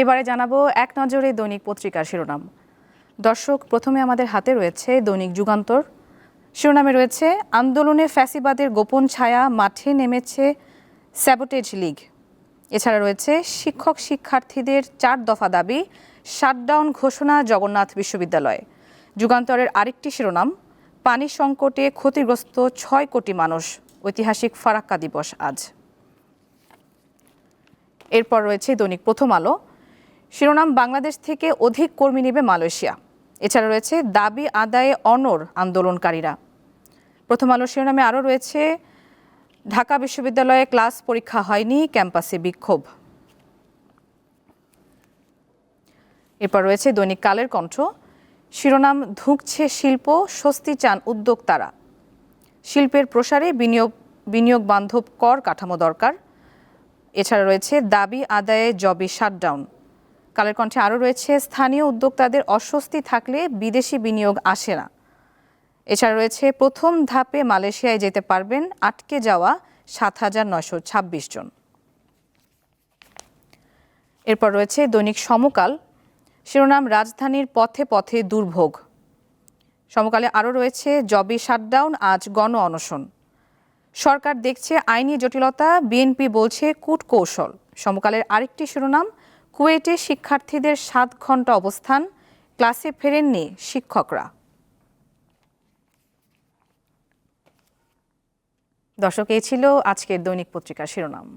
এবারে জানাবো এক নজরে দৈনিক পত্রিকার শিরোনাম। দর্শক, প্রথমে আমাদের হাতে রয়েছে দৈনিক যুগান্তর। শিরোনামে রয়েছে আন্দোলনে ফ্যাসিবাদের গোপন ছায়া, মাঠে নেমেছে স্যাবোটেজ লীগ। এছাড়া রয়েছে শিক্ষক শিক্ষার্থীদের 4 দফা দাবি, শাটডাউন ঘোষণা জগন্নাথ বিশ্ববিদ্যালয়ে। যুগান্তরের আরেকটি শিরোনাম, পানি সংকটে ক্ষতিগ্রস্ত 6 কোটি মানুষ, ঐতিহাসিক ফারাক্কা দিবস আজ। এরপর রয়েছে দৈনিক প্রথম আলো। শিরোনাম, বাংলাদেশ থেকে অধিক কর্মী নেবে মালয়েশিয়া। এছাড়া রয়েছে দাবি আদায়ে অনড় আন্দোলনকারীরা। প্রথম আলো শিরোনামে আরও রয়েছে ঢাকা বিশ্ববিদ্যালয়ে ক্লাস পরীক্ষা হয়নি, ক্যাম্পাসে বিক্ষোভ। এরপর রয়েছে দৈনিক কালের কণ্ঠ। শিরোনাম, ধুঁকছে শিল্প, স্বস্তি চান উদ্যোক্তারা। শিল্পের প্রসারে বিনিয়োগ বান্ধব কর কাঠামো দরকার। এছাড়া রয়েছে দাবি আদায়ে জবি শাটডাউন। কালের কণ্ঠে আরও রয়েছে স্থানীয় উদ্যোক্তাদের অস্বস্তি থাকলে বিদেশি বিনিয়োগ আসে না। এছাড়া রয়েছে প্রথম ধাপে মালয়েশিয়ায় যেতে পারবেন আটকে যাওয়া 7,926 জন। এরপর রয়েছে দৈনিক সমকাল। শিরোনাম, রাজধানীর পথে পথে দুর্ভোগ। সমকালে আরও রয়েছে জবি শাটডাউন, আজ গণ অনশন। সরকার দেখছে আইনি জটিলতা, বিএনপি বলছে কূটকৌশল। সমকালের আরেকটি শিরোনাম, কুয়েটে শিক্ষার্থীদের 7 ঘন্টা অবস্থান, ক্লাসে ফেরেননি শিক্ষকরা। দর্শক, এই ছিল আজকের দৈনিক পত্রিকার শিরোনাম।